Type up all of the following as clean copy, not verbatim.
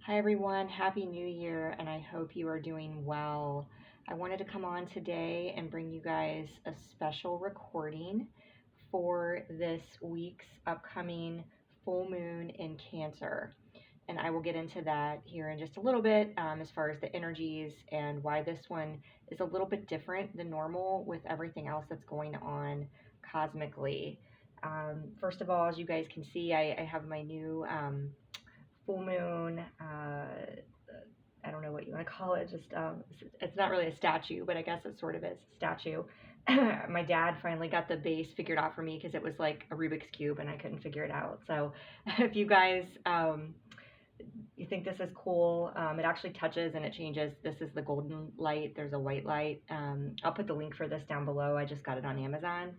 Hi everyone, Happy New Year, and I hope you are doing well. I wanted to come on today and bring you guys a special recording for this week's upcoming full moon in Cancer. And I will get into that here in just a little bit as far as the energies and why this one is a little bit different than normal with everything else that's going on cosmically. First of all, as you guys can see, I have my new full moon. I don't know what you want to call it. Just it's not really a statue, but I guess it sort of is a statue. My dad finally got the base figured out for me because it was like a Rubik's cube and I couldn't figure it out. So if you guys you think this is cool, it actually touches and it changes. This is the golden light. There's a white light. I'll put the link for this down below. I just got it on Amazon,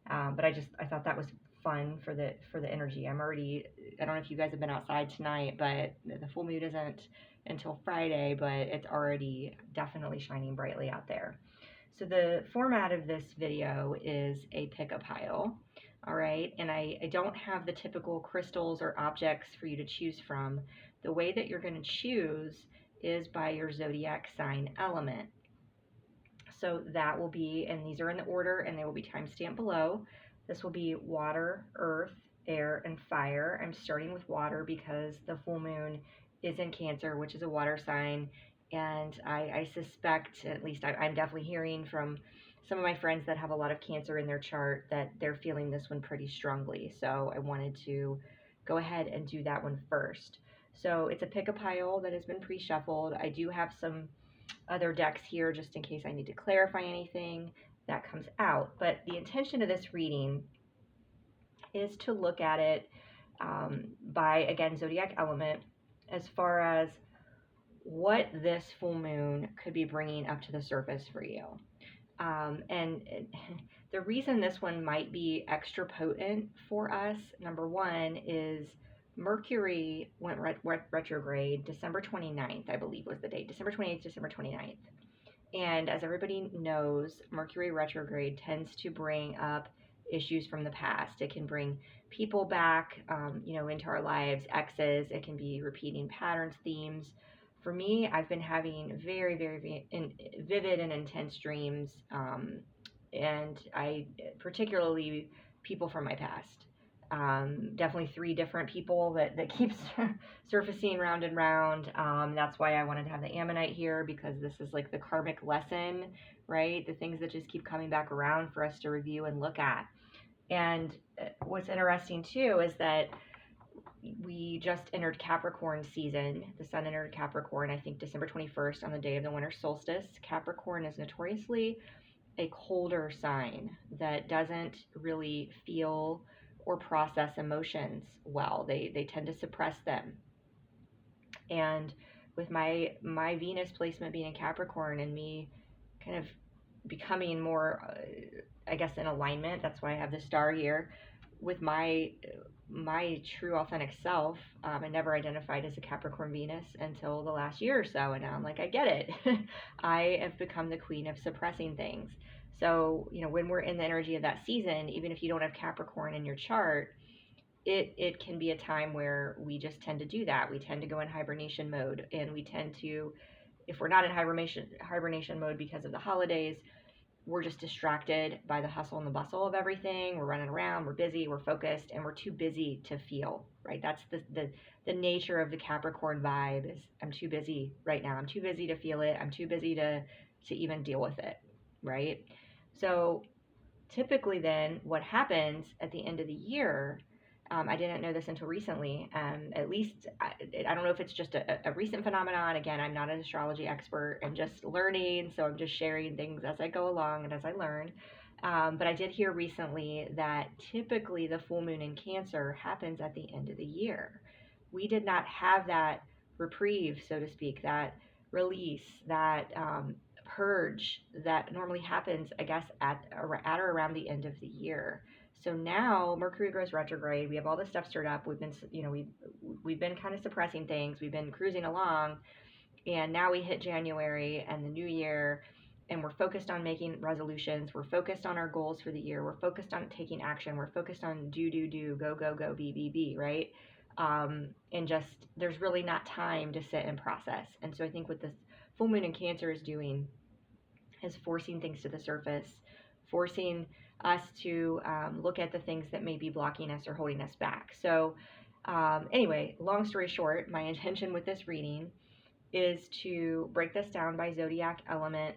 but I thought that was fun for the energy. I don't know if you guys have been outside tonight, but the full moon isn't until Friday, but it's already definitely shining brightly out there. So the format of this video is a pick-a-pile, all right? And I don't have the typical crystals or objects for you to choose from. The way that you're going to choose is by your zodiac sign element. So that will be, and these are in the order, and they will be timestamped below. This will be water, earth, air, and fire. I'm starting with water because the full moon is in Cancer, which is a water sign. And I suspect, at least I'm definitely hearing from some of my friends that have a lot of Cancer in their chart, that they're feeling this one pretty strongly. So I wanted to go ahead and do that one first. So it's a pick-a-pile that has been pre-shuffled. I do have some other decks here just in case I need to clarify anything that comes out. But the intention of this reading is to look at it by, again, zodiac element, as far as what this full moon could be bringing up to the surface for you. And the reason this one might be extra potent for us, number one, is Mercury went retrograde December 29th, I believe was the date, December 28th, December 29th. And as everybody knows, Mercury retrograde tends to bring up issues from the past. It can bring people back, into our lives, exes. It can be repeating patterns, themes. For me, I've been having very, very vivid and intense dreams, and I particularly people from my past. Definitely 3 different people that keeps surfacing round and round. That's why I wanted to have the ammonite here, because this is like the karmic lesson, right? The things that just keep coming back around for us to review and look at. And what's interesting too is that we just entered Capricorn season. The sun entered Capricorn, I think December 21st on the day of the winter solstice. Capricorn is notoriously a colder sign that doesn't really feel or process emotions well. They tend to suppress them. And with my Venus placement being in Capricorn and me kind of becoming more, I guess, in alignment, that's why I have the star here, with my true authentic self. I never identified as a Capricorn Venus until the last year or so, and now I'm like, I get it. I have become the queen of suppressing things. So, when we're in the energy of that season, even if you don't have Capricorn in your chart, it can be a time where we just tend to do that. We tend to go in hibernation mode, and we tend to, if we're not in hibernation mode because of the holidays, we're just distracted by the hustle and the bustle of everything. We're running around, we're busy, we're focused, and we're too busy to feel, right? That's the nature of the Capricorn vibe, is I'm too busy right now. I'm too busy to feel it. I'm too busy to even deal with it, right? So typically then what happens at the end of the year, I didn't know this until recently, at least I don't know if it's just a recent phenomenon. Again, I'm not an astrology expert and just learning, so I'm just sharing things as I go along and as I learn. But I did hear recently that typically the full moon in Cancer happens at the end of the year. We did not have that reprieve, so to speak, that release, that purge that normally happens, I guess, at or around the end of the year. So now Mercury goes retrograde. We have all this stuff stirred up. We've been, we've been kind of suppressing things. We've been cruising along, and now we hit January and the new year, and we're focused on making resolutions. We're focused on our goals for the year. We're focused on taking action. We're focused on do, go, be, right? and just there's really not time to sit and process. And so I think what this full moon in Cancer is doing is forcing things to the surface, forcing us to look at the things that may be blocking us or holding us back. So anyway, long story short, my intention with this reading is to break this down by zodiac element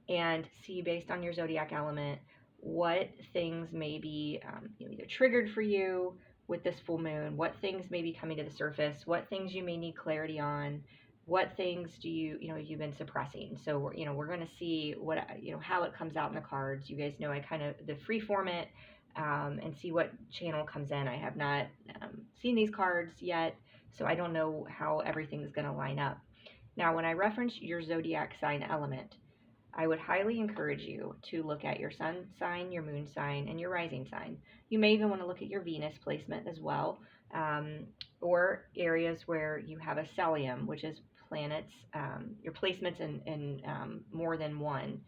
and see, based on your zodiac element, what things may be either triggered for you with this full moon, what things may be coming to the surface, what things you may need clarity on, what things do you've been suppressing. So we're going to see what, how it comes out in the cards. You guys know I kind of the free form it and see what channel comes in. I have not seen these cards yet, so I don't know how everything's going to line up. Now, when I reference your zodiac sign element, I would highly encourage you to look at your sun sign, your moon sign, and your rising sign. You may even want to look at your Venus placement as well, or areas where you have a stellium, which is planets, your placements in more than one,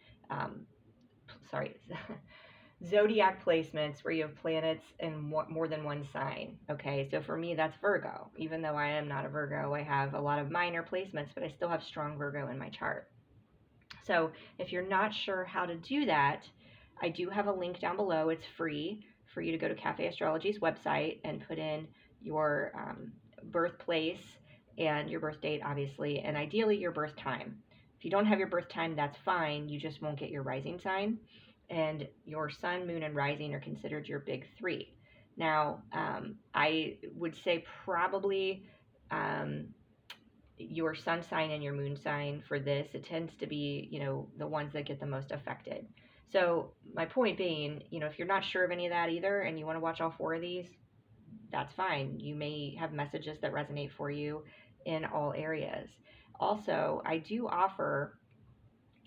zodiac placements where you have planets in more than one sign. Okay, so for me, that's Virgo. Even though I am not a Virgo, I have a lot of minor placements, but I still have strong Virgo in my chart. So if you're not sure how to do that, I do have a link down below. It's free for you to go to Cafe Astrology's website and put in your birthplace and your birth date, obviously, and ideally your birth time. If you don't have your birth time, that's fine. You just won't get your rising sign. And your sun, moon, and rising are considered your big three. Now, I would say probably your sun sign and your moon sign for this, it tends to be, the ones that get the most affected. So my point being, if you're not sure of any of that either and you want to watch all four of these, that's fine. You may have messages that resonate for you in all areas. Also, I do offer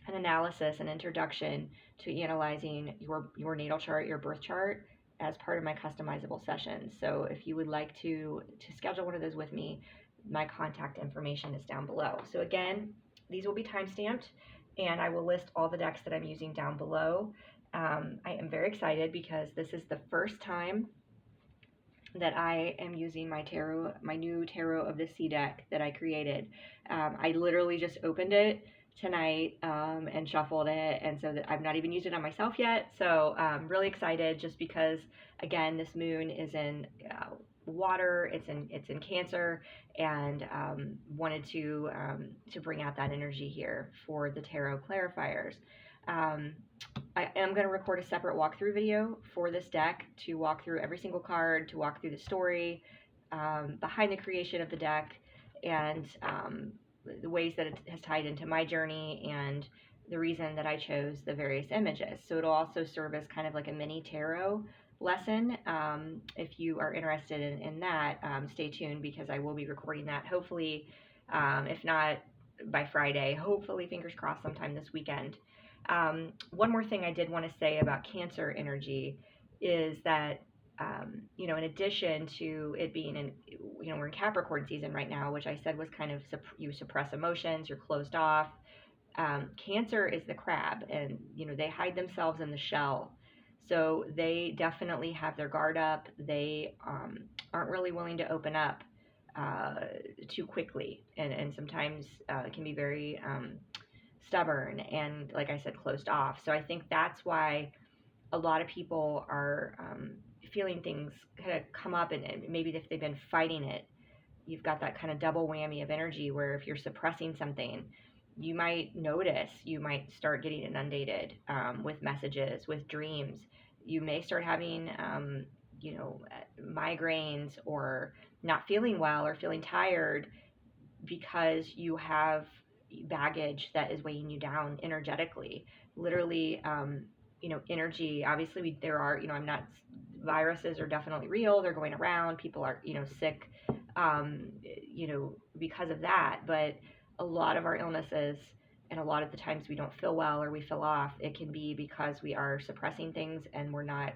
an analysis, an introduction to analyzing your natal chart, your birth chart, as part of my customizable sessions. So if you would like to schedule one of those with me, my contact information is down below. So again, these will be time-stamped, and I will list all the decks that I'm using down below. I am very excited because this is the first time that I am using my new Tarot of the Sea deck that I created. I literally just opened it tonight and shuffled it, and so that I've not even used it on myself yet. So I'm really excited, just because, again, this moon is in water, it's in Cancer, and wanted to bring out that energy here for the tarot clarifiers. I am going to record a separate walkthrough video for this deck to walk through every single card, to walk through the story behind the creation of the deck, and the ways that it has tied into my journey and the reason that I chose the various images. So it'll also serve as kind of like a mini tarot lesson. If you are interested in that, stay tuned, because I will be recording that, hopefully, if not by Friday, hopefully, fingers crossed, sometime this weekend. One more thing I did want to say about Cancer energy is that, in addition to it being we're in Capricorn season right now, which I said was kind of, you suppress emotions, you're closed off. Cancer is the crab, and, they hide themselves in the shell. So they definitely have their guard up. They aren't really willing to open up too quickly, and sometimes it can be very stubborn and, like I said, closed off. So I think that's why a lot of people are feeling things kind of come up, and maybe if they've been fighting it, you've got that kind of double whammy of energy where if you're suppressing something, you might notice, you might start getting inundated with messages, with dreams. You may start having, migraines, or not feeling well, or feeling tired because you have baggage that is weighing you down energetically. Literally, energy, obviously I'm not, viruses are definitely real. They're going around. People are, sick, because of that. But a lot of our illnesses, and a lot of the times we don't feel well or we feel off, it can be because we are suppressing things and we're not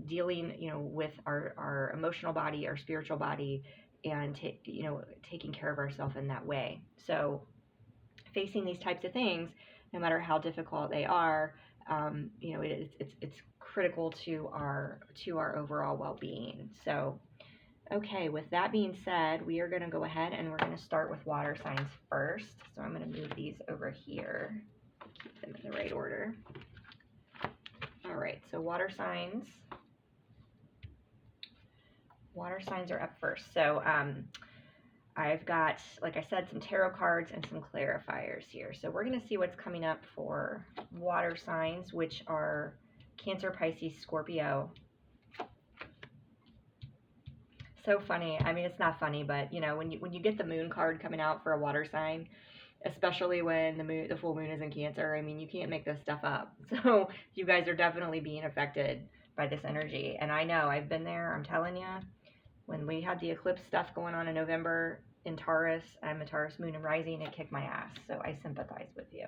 dealing, with our emotional body, our spiritual body, and taking care of ourselves in that way. So facing these types of things, no matter how difficult they are, it's critical to our overall well-being. So Okay, with that being said, we are going to go ahead and we're going to start with water signs first. So I'm going to move these over here, keep them in the right order. All right, so water signs. Water signs are up first. So I've got, like I said, some tarot cards and some clarifiers here. So we're going to see what's coming up for water signs, which are Cancer, Pisces, Scorpio. So funny. I mean, it's not funny, but you know, when you get the moon card coming out for a water sign, especially when the full moon is in Cancer, I mean, you can't make this stuff up. So you guys are definitely being affected by this energy. And I know, I've been there, I'm telling you. When we had the eclipse stuff going on in November in Taurus, I'm a Taurus moon and rising, it kicked my ass. So I sympathize with you.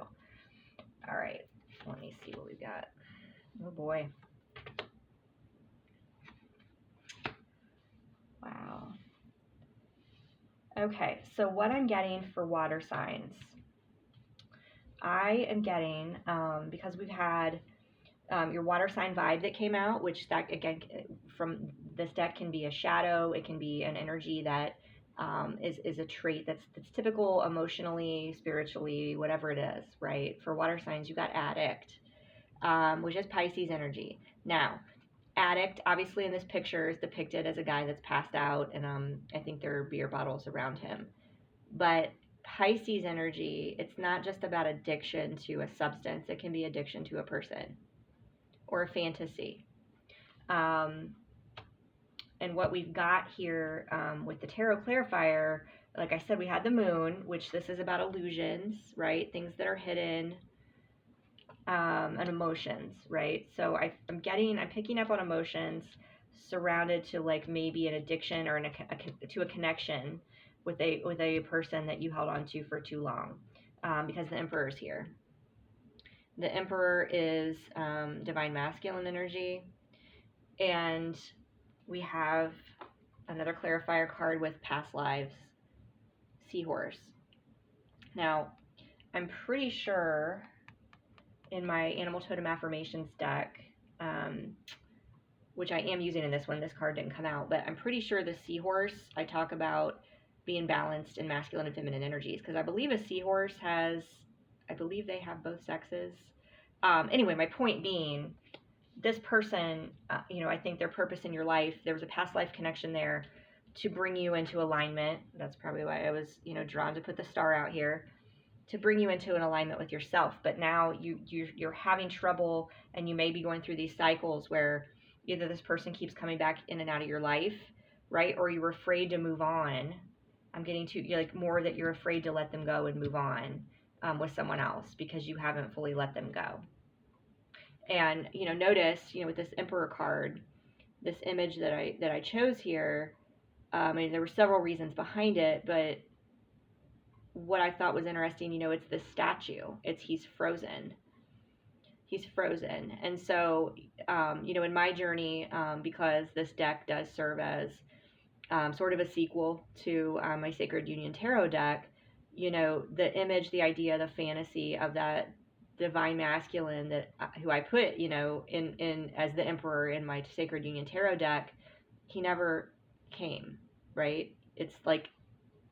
All right, let me see what we've got. Oh boy. Wow. Okay, so what I'm getting for water signs, I am getting, because we've had your water sign vibe that came out, which that, again, from this deck can be a shadow, it can be an energy that is a trait that's typical emotionally, spiritually, whatever it is, right? For water signs, you got addict, which is Pisces energy. Now, addict, obviously in this picture, is depicted as a guy that's passed out, and I think there are beer bottles around him. But Pisces energy, it's not just about addiction to a substance, it can be addiction to a person or a fantasy. And what we've got here with the tarot clarifier, like I said, we had the moon, which this is about illusions, right? Things that are hidden, and emotions, right? So I'm picking up on emotions surrounded to like maybe an addiction or to a connection with a person that you held on to for too long, because the Emperor's here. The Emperor is divine masculine energy, and we have another clarifier card with past lives, Seahorse. Now, I'm pretty sure in my Animal Totem Affirmations deck, which I am using in this one, this card didn't come out, but I'm pretty sure the Seahorse, I talk about being balanced in masculine and feminine energies, because I believe a seahorse I believe they have both sexes. Anyway, my point being, this person, I think their purpose in your life, there was a past life connection there to bring you into alignment. That's probably why I was, drawn to put the star out here, to bring you into an alignment with yourself. But now you're having trouble, and you may be going through these cycles where either this person keeps coming back in and out of your life, right? Or you're afraid to move on. I'm getting to like more that you're afraid to let them go and move on with someone else because you haven't fully let them go. And notice with this Emperor card, this image that I chose here, there were several reasons behind it, but what I thought was interesting, it's this statue. He's frozen. He's frozen. And so, in my journey, because this deck does serve as sort of a sequel to my Sacred Union Tarot deck, the image, the idea, the fantasy of that divine masculine that who I put, in as the Emperor in my Sacred Union Tarot deck, he never came, right? It's like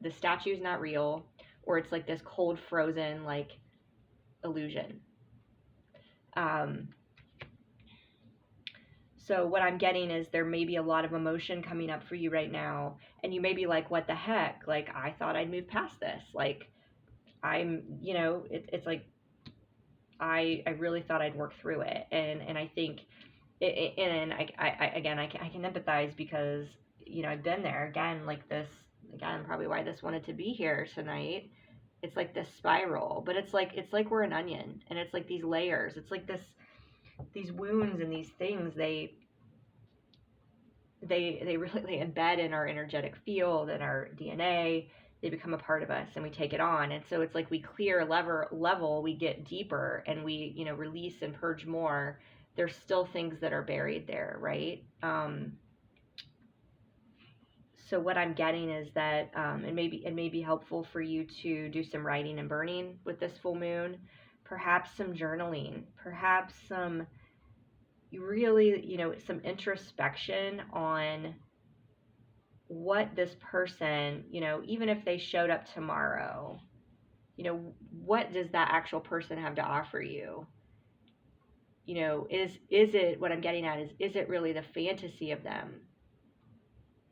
the statue's not real, or it's like this cold, frozen, like, illusion. So what I'm getting is there may be a lot of emotion coming up for you right now, and you may be like, what the heck? Like, I thought I'd move past this. Like, I'm, it's like, I really thought I'd work through it. And I think, I can empathize because, I've been there. Again, like this, probably why this wanted to be here tonight. It's like this spiral, but it's like we're an onion, and it's like these layers. It's like these wounds and these things, they really embed in our energetic field and our DNA. They become a part of us, and we take it on. And so it's like we clear level, we get deeper, and we release and purge more. There's still things that are buried there, right? So what I'm getting is that it may be helpful for you to do some writing and burning with this full moon, perhaps some journaling, perhaps some really, some introspection on what this person, even if they showed up tomorrow, what does that actual person have to offer you? Is it, what I'm getting at is it really the fantasy of them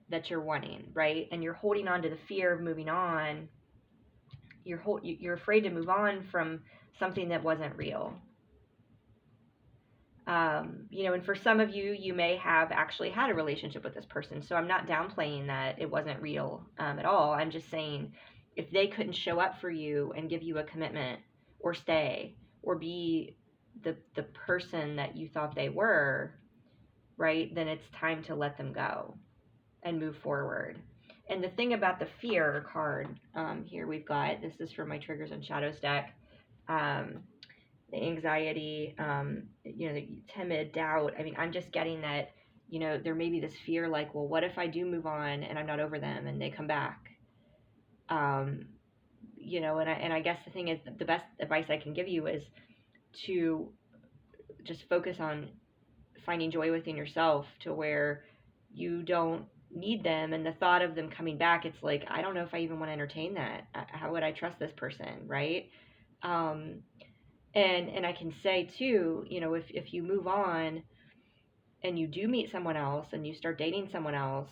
that you're wanting, right? And you're holding on to the fear of moving on. You're afraid to move on from something that wasn't real. And for some of you, you may have actually had a relationship with this person. So I'm not downplaying that it wasn't real at all. I'm just saying, if they couldn't show up for you and give you a commitment or stay or be the person that you thought they were, right, then it's time to let them go and move forward. And the thing about the fear card, here we've got, this is from my Triggers and Shadows deck, the anxiety, the timid doubt. I mean, I'm just getting that, there may be this fear like, well, what if I do move on and I'm not over them and they come back? And I guess the thing is, the best advice I can give you is to just focus on finding joy within yourself, to where you don't need them. And the thought of them coming back, it's like, I don't know if I even want to entertain that. How would I trust this person, right? And I can say too, if you move on and you do meet someone else and you start dating someone else,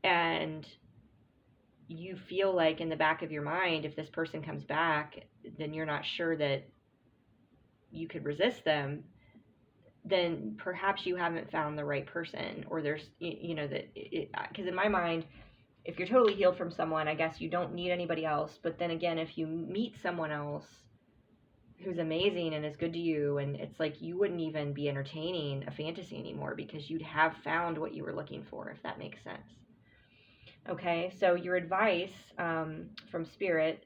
and you feel like in the back of your mind, if this person comes back, then you're not sure that you could resist them, then perhaps you haven't found the right person, or there's, because in my mind, if you're totally healed from someone, I guess you don't need anybody else. But then again, if you meet someone else who's amazing and is good to you, and it's like you wouldn't even be entertaining a fantasy anymore, because you'd have found what you were looking for, if that makes sense. Okay, so your advice from Spirit,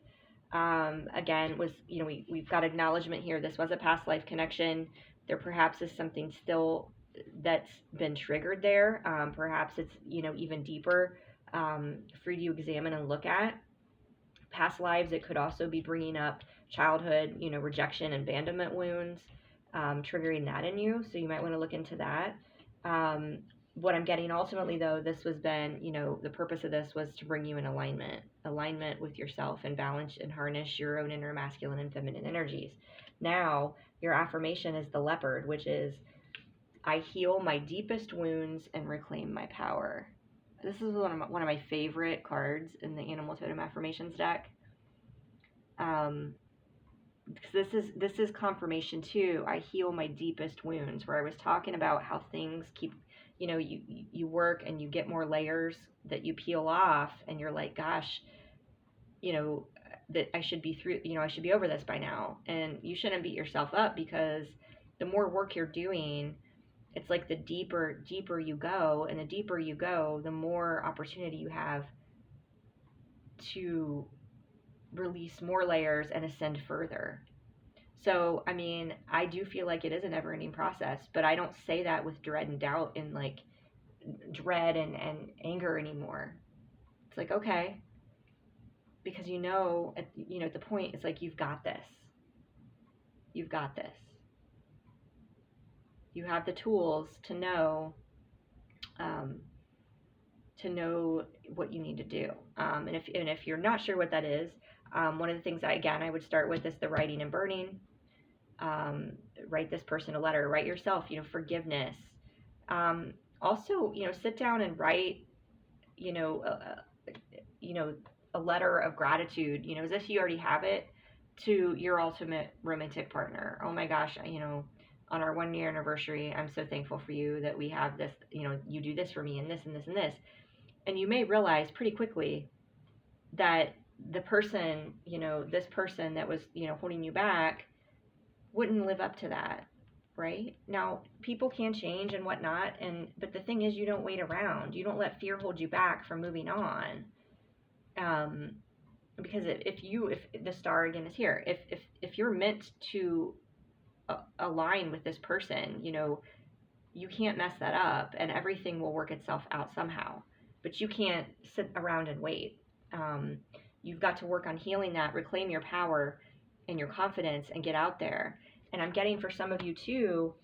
again, was, we've got acknowledgement here. This was a past life connection. There perhaps is something still that's been triggered there. Perhaps it's, even deeper for you to examine and look at. Past lives, it could also be bringing up childhood, rejection and abandonment wounds, triggering that in you. So you might want to look into that. What I'm getting ultimately, though, this was been, the purpose of this was to bring you in alignment with yourself, and balance and harness your own inner masculine and feminine energies. Now, your affirmation is the leopard, which is, I heal my deepest wounds and reclaim my power. This is one of my favorite cards in the Animal Totem Affirmations deck. Because this is confirmation too. I heal my deepest wounds, where I was talking about how things keep, you work and you get more layers that you peel off, and you're like, gosh, that I should be through, I should be over this by now. And you shouldn't beat yourself up, because the more work you're doing, it's like the deeper you go, and the deeper you go, the more opportunity you have to release more layers and ascend further. So, I mean, I do feel like it is a never-ending process, but I don't say that with dread and doubt and like dread and anger anymore. It's like, okay, because at the point, it's like, you've got this. You've got this. You have the tools to know what you need to do. And if you're not sure what that is, one of the things I would start with is the writing and burning. Write this person a letter. Write yourself, forgiveness. Also, sit down and write, a letter of gratitude, as if you already have it, to your ultimate romantic partner. Oh my gosh, on our 1 year anniversary, I'm so thankful for you that we have this, you do this for me, and this and this and this. And you may realize pretty quickly that the person, this person that was, holding you back, wouldn't live up to that, right? Now, people can change and whatnot, but the thing is, you don't wait around. You don't let fear hold you back from moving on. Because if the star again is here, if you're meant to align with this person, you can't mess that up, and everything will work itself out somehow. But you can't sit around and wait. You've got to work on healing that, reclaim your power and your confidence, and get out there. And I'm getting, for some of you too,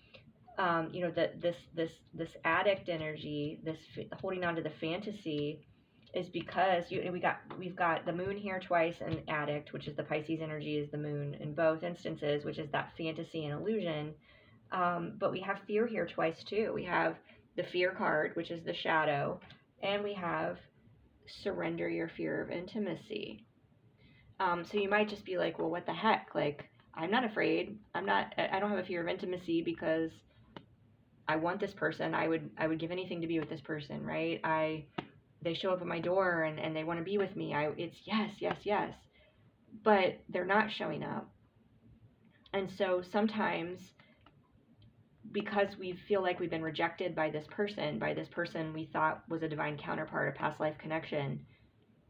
this addict energy, this holding on to the fantasy, is because we've got the moon here twice and addict, which is the Pisces energy, is the moon in both instances, which is that fantasy and illusion. But we have fear here twice too. We have the fear card, which is the shadow, and we have surrender your fear of intimacy. So you might just be like, well, what the heck? Like, I'm not afraid. I don't have a fear of intimacy because I want this person. I would give anything to be with this person, right? They show up at my door and they want to be with me. It's yes, yes, yes. But they're not showing up. And so sometimes, because we feel like we've been rejected by this person we thought was a divine counterpart, a past life connection,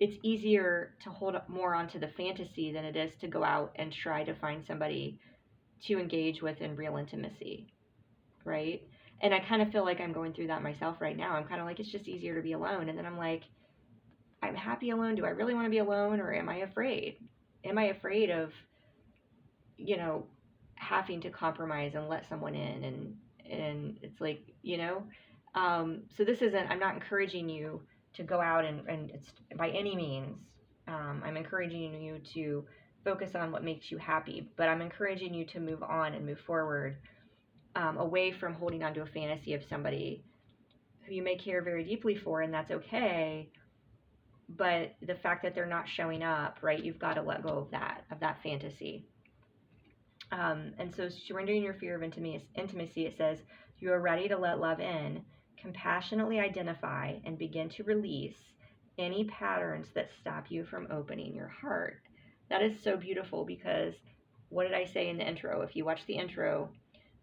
it's easier to hold up more onto the fantasy than it is to go out and try to find somebody to engage with in real intimacy, right? And I kind of feel like I'm going through that myself right now. I'm kind of like, it's just easier to be alone. And then I'm like, I'm happy alone. Do I really want to be alone, or am I afraid? Am I afraid of, having to compromise and let someone in? And it's like, so this isn't, I'm not encouraging you to go out and it's by any means. I'm encouraging you to focus on what makes you happy, but I'm encouraging you to move on and move forward, away from holding on to a fantasy of somebody who you may care very deeply for, and that's okay. But the fact that they're not showing up, right, you've got to let go of that fantasy. And so surrendering your fear of intimacy, it says, you are ready to let love in, compassionately identify and begin to release any patterns that stop you from opening your heart. That is so beautiful, because what did I say in the intro? If you watch the intro,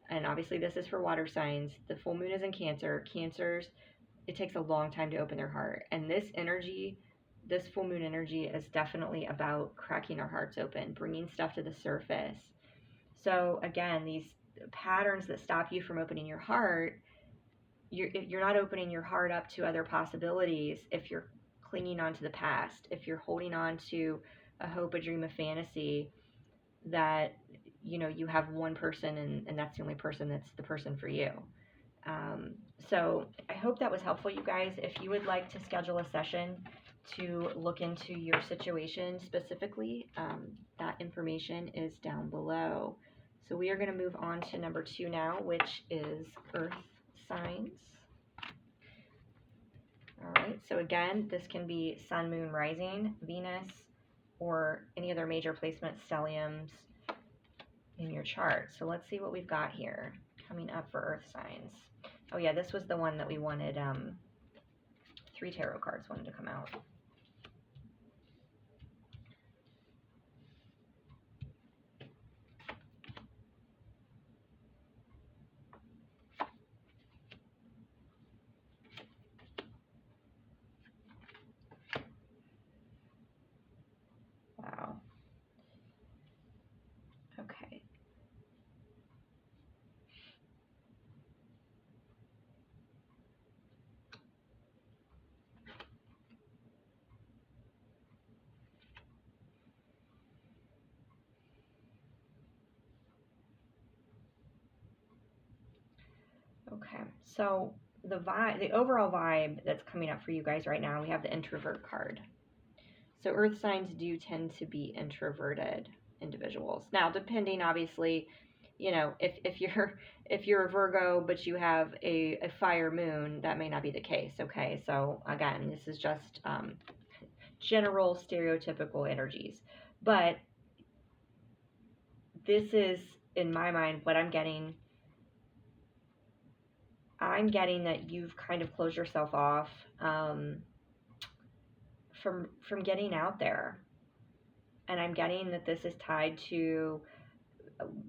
and obviously this is for water signs, the full moon is in Cancer. Cancers, it takes a long time to open their heart. And this full moon energy is definitely about cracking our hearts open, bringing stuff to the surface. So again, these patterns that stop you from opening your heart, you're not opening your heart up to other possibilities if you're clinging on to the past, if you're holding on to a hope, a dream, a fantasy that, you have one person and that's the only person that's the person for you. So I hope that was helpful, you guys. If you would like to schedule a session to look into your situation specifically, that information is down below. So we are going to move on to number 2 now, which is Earth signs. All right, so again, this can be Sun, Moon, Rising, Venus, or any other major placement stelliums in your chart. So let's see what we've got here coming up for Earth signs. Oh yeah, this was the one that we wanted, 3 tarot cards wanted to come out. Wow. Okay. Okay, so the overall vibe that's coming up for you guys right now, we have the introvert card. So Earth signs do tend to be introverted individuals. Now, depending, obviously, if you're a Virgo but you have a fire moon, that may not be the case. Okay, so again, this is just general stereotypical energies, but this is, in my mind, what I'm getting. I'm getting that you've kind of closed yourself off from getting out there. And I'm getting that this is tied to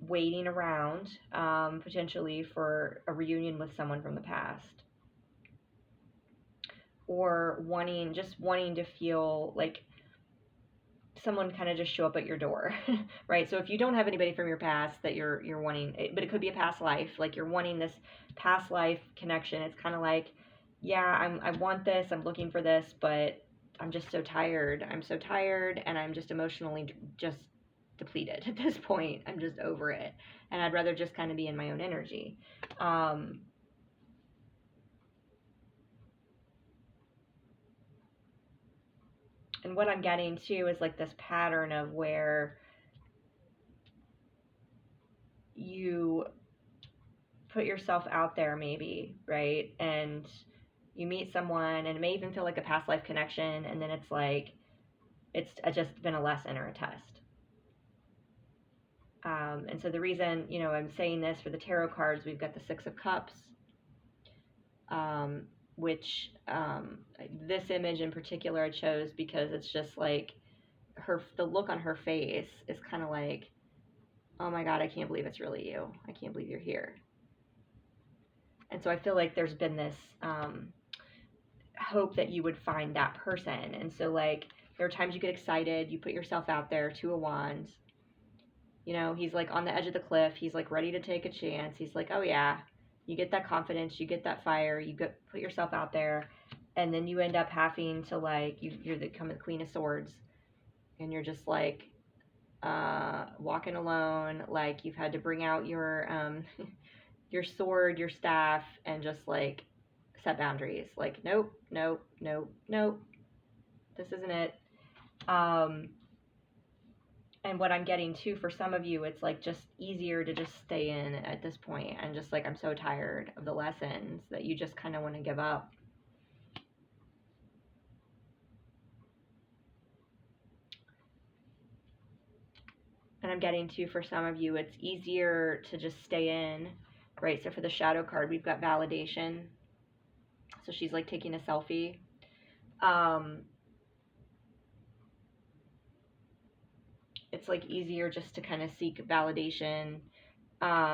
waiting around, potentially for a reunion with someone from the past. Or wanting to feel like someone kind of just show up at your door, right? So if you don't have anybody from your past that you're wanting, but it could be a past life, like you're wanting this past life connection. It's kind of like, yeah, I want this, I'm looking for this, but I'm just so tired. I'm so tired, and I'm just emotionally just depleted at this point. I'm just over it, and I'd rather just kind of be in my own energy. And what I'm getting too is like this pattern of where you put yourself out there maybe, right? And you meet someone, and it may even feel like a past life connection, and then it's like it's just been a lesson or a test. And so the reason, you know, I'm saying this for the tarot cards, we've got the Six of Cups, which this image in particular I chose because it's just like the look on her face is kind of like, oh my God, I can't believe it's really you. I can't believe you're here. And so I feel like there's been this hope that you would find that person. And so like there are times you get excited, you put yourself out there, Two of Wands. You know, he's like on the edge of the cliff. He's like ready to take a chance. He's like, oh yeah, you get that confidence, you get that fire, put yourself out there, and then you end up having to like, you're the Queen of Swords, and you're just like walking alone, like you've had to bring out your your sword, your staff, and just like set boundaries. Like, nope, nope, nope, nope, this isn't it. And what I'm getting too, for some of you, it's like just easier to just stay in at this point, and just like, I'm so tired of the lessons that you just kind of want to give up. And I'm getting too, for some of you, it's easier to just stay in, right? So for the shadow card, we've got validation. So she's like taking a selfie. It's like easier just to kind of seek validation,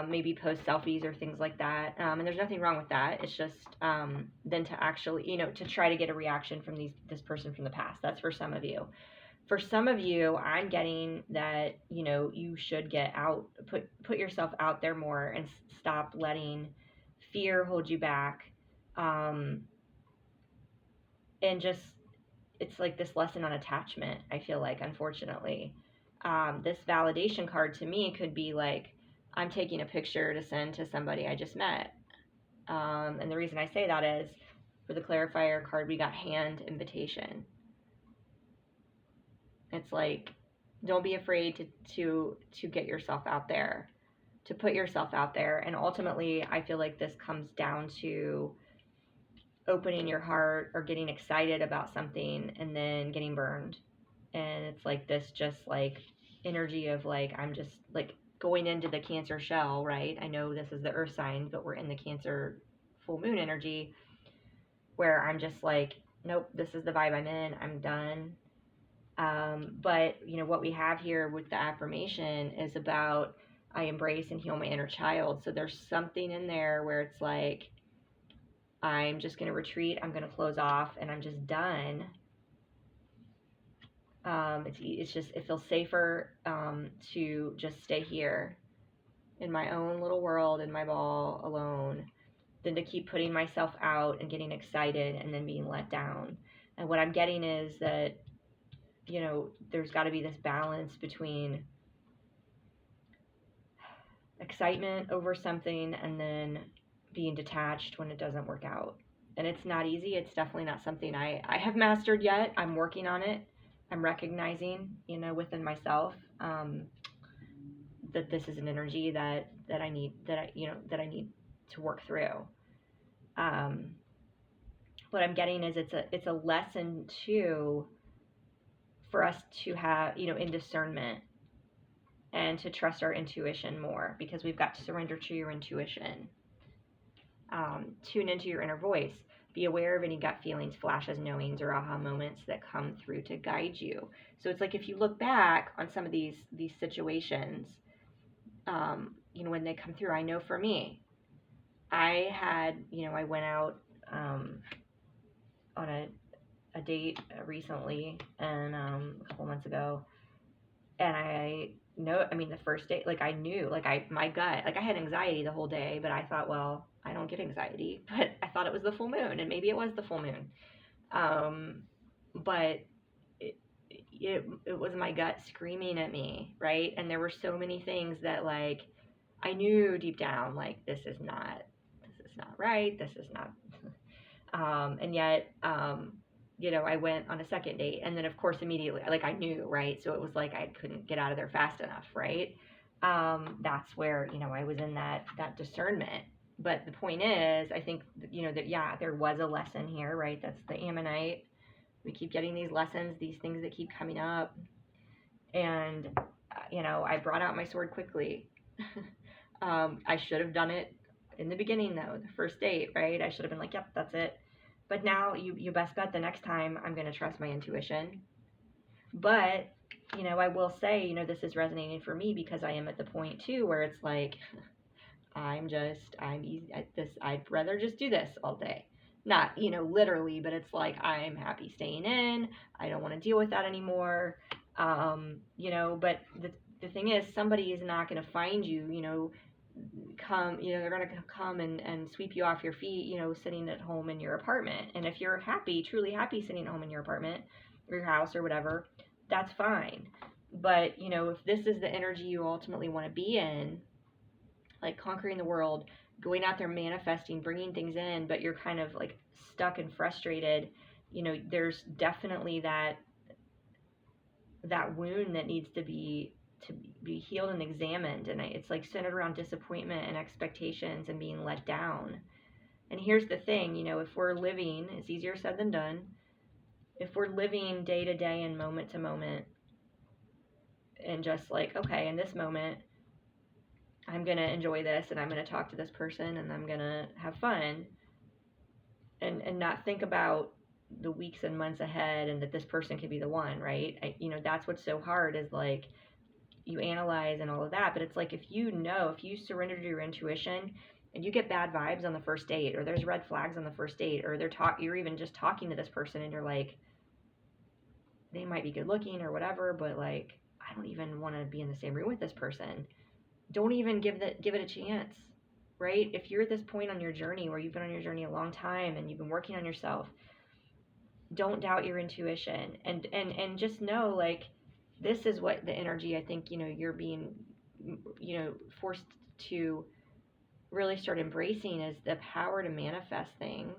maybe post selfies or things like that. And there's nothing wrong with that. It's just then to actually, you know, to try to get a reaction from this person from the past. That's for some of you. For some of you, I'm getting that, you know, you should get out, put yourself out there more, and stop letting fear hold you back. And just, it's like this lesson on attachment, I feel like, unfortunately. This validation card to me could be like, I'm taking a picture to send to somebody I just met. And the reason I say that is, for the clarifier card, we got hand invitation. It's like, don't be afraid to get yourself out there, to put yourself out there. And ultimately, I feel like this comes down to opening your heart or getting excited about something and then getting burned. And it's like this just like energy of like, I'm just like going into the Cancer shell, right? I know this is the earth sign, but we're in the Cancer full moon energy, where I'm just like, nope, this is the vibe I'm in, I'm done. But you know, what we have here with the affirmation is about, I embrace and heal my inner child. So there's something in there where it's like, I'm just going to retreat, I'm going to close off, and I'm just done. It's just, it feels safer to just stay here in my own little world, in my ball, alone, than to keep putting myself out and getting excited and then being let down. And what I'm getting is that, you know, there's got to be this balance between excitement over something and then being detached when it doesn't work out. And it's not easy. It's definitely not something I have mastered yet. I'm working on it. I'm recognizing, you know, within myself, that this is an energy that I need to work through. What I'm getting is it's a lesson too, for us to have, you know, in discernment, and to trust our intuition more, because we've got to surrender to your intuition. Tune into your inner voice. Be aware of any gut feelings, flashes, knowings, or aha moments that come through to guide you. So it's like, if you look back on some of these situations, you know, when they come through, I know for me, I had, you know, I went out on a date recently, and a couple months ago, and the first date, like, I knew, like, my gut, like, I had anxiety the whole day, but I thought, well, I don't get anxiety, but I thought it was the full moon, and maybe it was the full moon. But it was my gut screaming at me, right? And there were so many things that, like, I knew deep down, like, this is not right, this is not, and yet, I went on a second date, and then of course immediately, like, I knew, right? So it was like I couldn't get out of there fast enough, right? That's where, I was in that discernment. But the point is, I think, that, yeah, there was a lesson here, right? That's the Ammonite. We keep getting these lessons, these things that keep coming up. And, I brought out my sword quickly. I should have done it in the beginning, though, the first date, right? I should have been like, yep, that's it. But now you best bet the next time I'm going to trust my intuition. But, I will say, this is resonating for me because I am at the point too where it's like, I'm easy at this. I'd rather just do this all day. Not, literally, but it's like, I'm happy staying in. I don't want to deal with that anymore. But the thing is, somebody is not going to find you, come, they're going to come and sweep you off your feet, sitting at home in your apartment. And if you're happy, truly happy sitting at home in your apartment or your house or whatever, that's fine. But, if this is the energy you ultimately want to be in, like conquering the world, going out there, manifesting, bringing things in, but you're kind of like stuck and frustrated, there's definitely that wound that needs to be healed and examined. And it's like centered around disappointment and expectations and being let down. And here's the thing, if we're living, it's easier said than done. If we're living day to day and moment to moment, and just like, okay, in this moment, I'm going to enjoy this, and I'm going to talk to this person, and I'm going to have fun, and not think about the weeks and months ahead and that this person could be the one, right? That's what's so hard, is like, you analyze and all of that, but it's like, if you surrender to your intuition and you get bad vibes on the first date, or there's red flags on the first date, or you're even just talking to this person and you're like, they might be good looking or whatever, but like, I don't even want to be in the same room with this person. Don't even give it a chance, right? If you're at this point on your journey where you've been on your journey a long time and you've been working on yourself, don't doubt your intuition, and just know, like, this is what the energy, I think, you're being, forced to really start embracing, is the power to manifest things,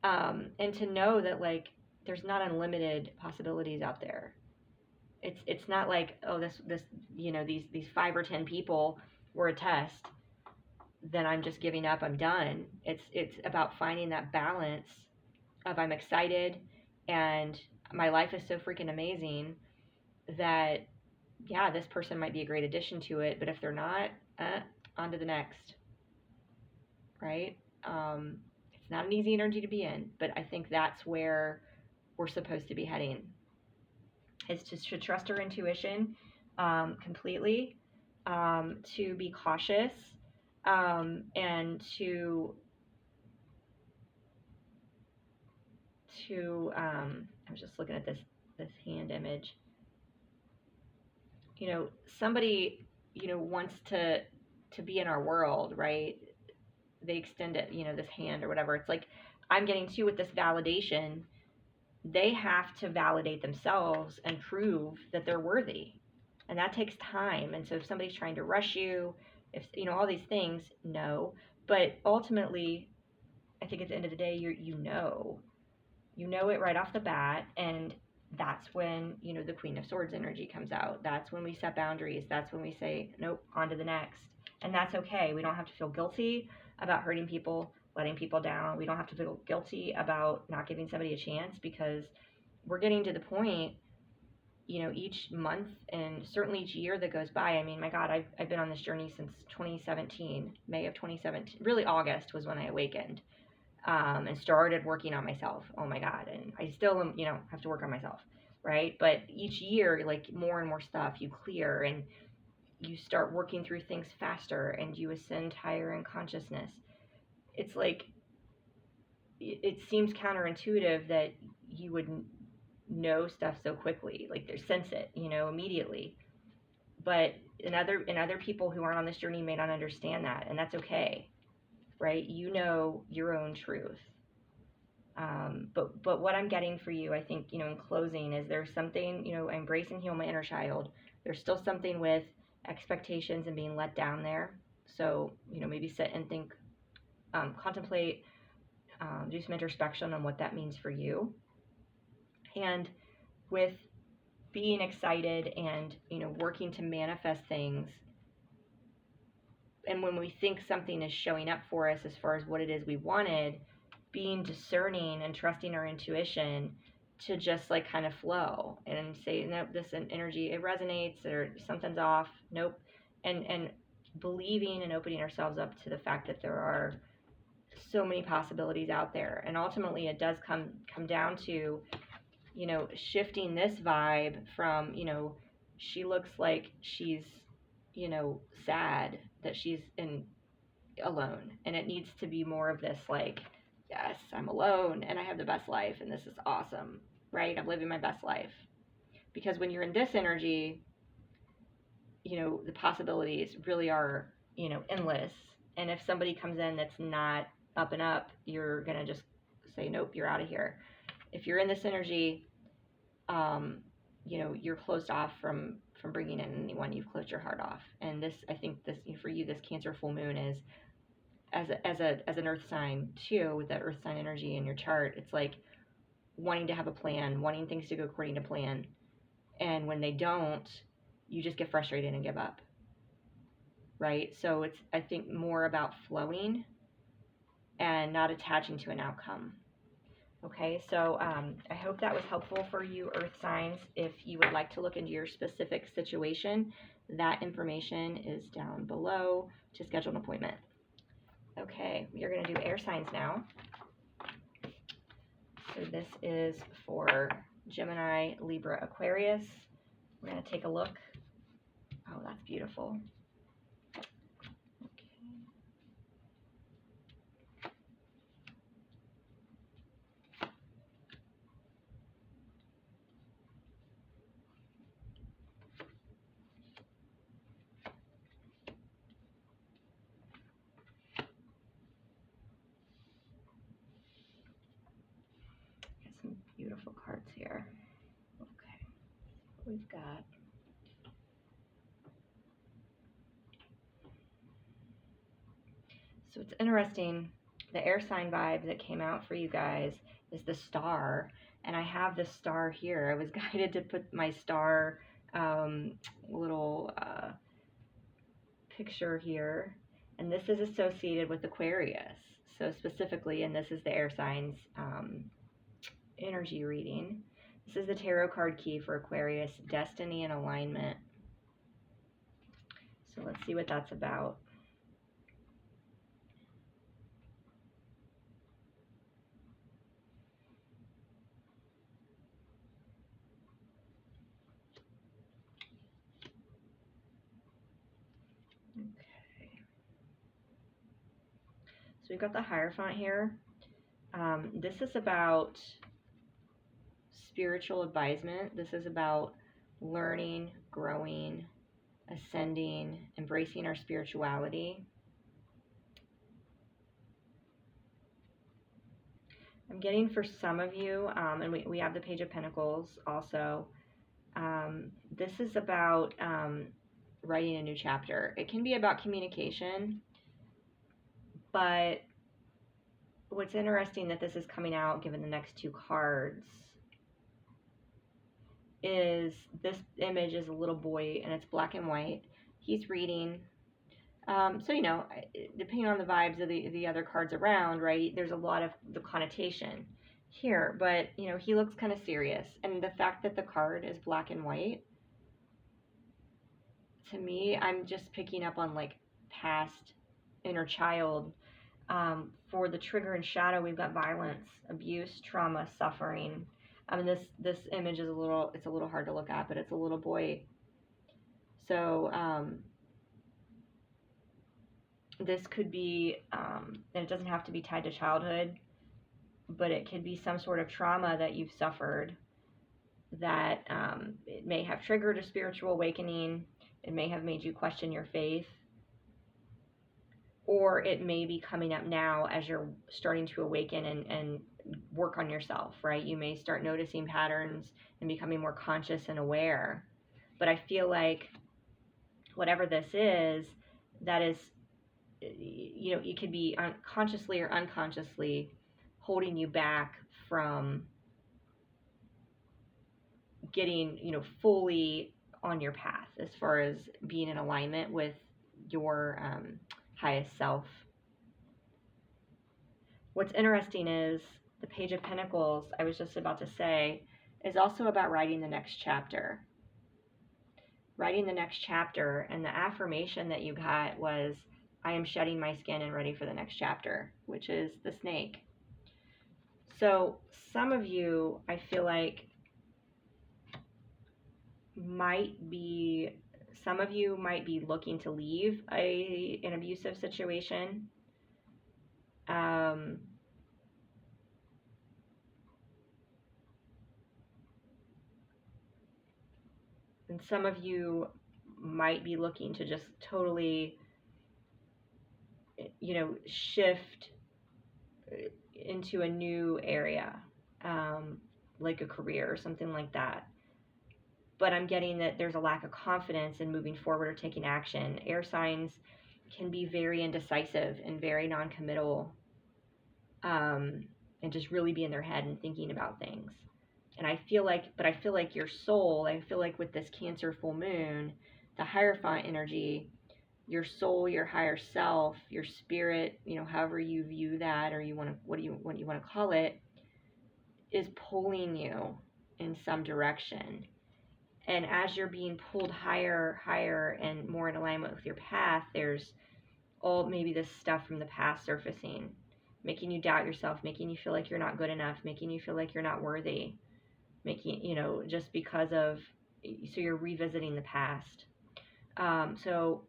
and to know that, like, there's not unlimited possibilities out there. It's not like, oh, this these 5 or 10 people were a test, then I'm just giving up, I'm done. It's about finding that balance of, I'm excited and my life is so freaking amazing that, yeah, this person might be a great addition to it, but if they're not, on to the next, right? It's not an easy energy to be in, but I think that's where we're supposed to be heading. Is to trust our intuition completely, to be cautious, and to I was just looking at this hand image. Somebody, wants to be in our world, right? They extend it, this hand or whatever. It's like, I'm getting to, with this validation, they have to validate themselves and prove that they're worthy. And that takes time. And so if somebody's trying to rush you, if, all these things, no. But ultimately, I think at the end of the day, you know it right off the bat. And that's when, the Queen of Swords energy comes out. That's when we set boundaries. That's when we say, nope, on to the next. And that's okay. We don't have to feel guilty about hurting people, letting people down. We don't have to feel guilty about not giving somebody a chance, because we're getting to the point, each month and certainly each year that goes by. I mean, my God, I've been on this journey since 2017, May of 2017. Really, August was when I awakened, and started working on myself. Oh my God. And I still am, have to work on myself, right? But each year, like, more and more stuff you clear, and you start working through things faster, and you ascend higher in consciousness. It's like, it seems counterintuitive that you would know stuff so quickly, like, they sense it, immediately. But in other people who aren't on this journey may not understand that, and that's okay, right? Your own truth. But what I'm getting for you, I think, in closing, is there's something, embrace and heal my inner child. There's still something with expectations and being let down there. So, maybe sit and think, contemplate, do some introspection on what that means for you. And with being excited and, you know, working to manifest things, and when we think something is showing up for us as far as what it is we wanted, being discerning and trusting our intuition to just like kind of flow and say, nope, this energy, it resonates, or something's off, nope. And believing and opening ourselves up to the fact that there are so many possibilities out there. And ultimately it does come down to, you know, shifting this vibe from, you know, she looks like she's, you know, sad that she's alone, and it needs to be more of this like, yes, I'm alone and I have the best life and this is awesome, right? I'm living my best life. Because when you're in this energy, you know, the possibilities really are, you know, endless. And if somebody comes in that's not up and up, you're gonna just say, nope, you're out of here. If you're in this energy, you know, you're closed off from bringing in anyone. You've closed your heart off. And this, I think this, for you, this Cancer full moon is, as an earth sign too, with that earth sign energy in your chart, it's like wanting to have a plan, wanting things to go according to plan. And when they don't, you just get frustrated and give up, right? So it's, I think, more about flowing and not attaching to an outcome. Okay, so I hope that was helpful for you, earth signs. If you would like to look into your specific situation, that information is down below to schedule an appointment. Okay, we are going to do air signs now. So this is for Gemini, Libra, Aquarius. We're going to take a look. Oh, that's beautiful. Some beautiful cards here. Okay, we've got so it's interesting. The air sign vibe that came out for you guys is the star, and I have the star here. I was guided to put my star little picture here, and this is associated with Aquarius. So specifically, and this is the air signs energy reading. This is the tarot card key for Aquarius, destiny and alignment. So let's see what that's about. Okay. So we've got the Hierophant here. This is about spiritual advisement. This is about learning, growing, ascending, embracing our spirituality. I'm getting for some of you, and we have the Page of Pentacles also. This is about writing a new chapter. It can be about communication, but what's interesting that this is coming out, given the next two cards, is this image is a little boy, and it's black and white. He's reading. So, you know, depending on the vibes of the other cards around, right, there's a lot of the connotation here. But, you know, he looks kind of serious. And the fact that the card is black and white, to me, I'm just picking up on, like, past inner child. For the trigger and shadow, we've got violence, abuse, trauma, suffering. I mean, this image is it's a little hard to look at, but it's a little boy. So, this could be, and it doesn't have to be tied to childhood, but it could be some sort of trauma that you've suffered that it may have triggered a spiritual awakening. It may have made you question your faith. Or it may be coming up now as you're starting to awaken and work on yourself, right? You may start noticing patterns and becoming more conscious and aware. But I feel like whatever this is, that is, you know, it could be consciously or unconsciously holding you back from getting, fully on your path as far as being in alignment with your highest self. What's interesting is the Page of Pentacles, I was just about to say, is also about writing the next chapter. Writing the next chapter, and the affirmation that you got was, I am shedding my skin and ready for the next chapter, which is the snake. So some of you, I feel like, some of you might be looking to leave an abusive situation. And some of you might be looking to just totally, shift into a new area, like a career or something like that. But I'm getting that there's a lack of confidence in moving forward or taking action. Air signs can be very indecisive and very non-committal, and just really be in their head and thinking about things. And I feel like your soul, I feel like with this Cancer full moon, the Hierophant energy, your soul, your higher self, your spirit, however you view that, or what you want to call it, is pulling you in some direction. And as you're being pulled higher, and more in alignment with your path, there's maybe this stuff from the past surfacing, making you doubt yourself, making you feel like you're not good enough, making you feel like you're not worthy, just because of, so you're revisiting the past. So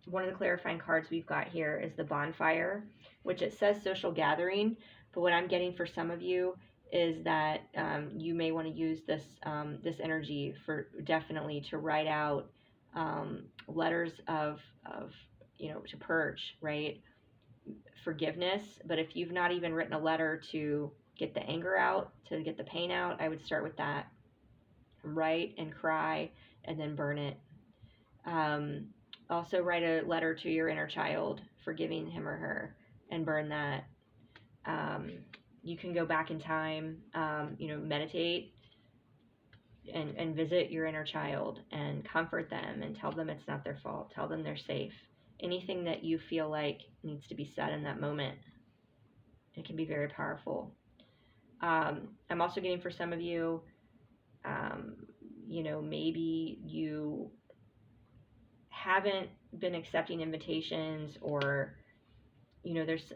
one of the clarifying cards we've got here is the Bonfire, which it says social gathering, but what I'm getting for some of you is that you may want to use this energy for definitely to write out letters of to purge, right? Forgiveness. But if you've not even written a letter to get the anger out, to get the pain out, I would start with that. Write and cry and then burn it. Also write a letter to your inner child, forgiving him or her, and burn that. You can go back in time, meditate and visit your inner child and comfort them and tell them it's not their fault. Tell them they're safe. Anything that you feel like needs to be said in that moment. It can be very powerful. I'm also getting for some of you, maybe you haven't been accepting invitations, or there's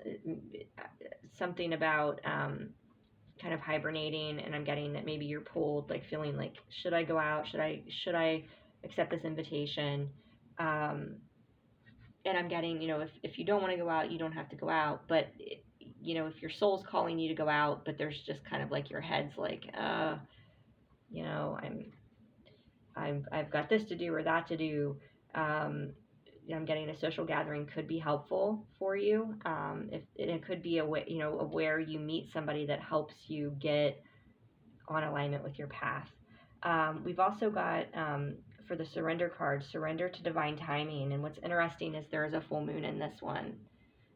something about kind of hibernating, and I'm getting that maybe you're pulled, like feeling like, should I go out? Should I accept this invitation? And I'm getting, if you don't want to go out, you don't have to go out. But if your soul's calling you to go out, but there's just kind of like your head's like, I've got this to do or that to do. I'm getting a social gathering could be helpful for you. If it could be a way, where you meet somebody that helps you get on alignment with your path. We've also got, for the surrender card, surrender to divine timing. And what's interesting is there is a full moon in this one,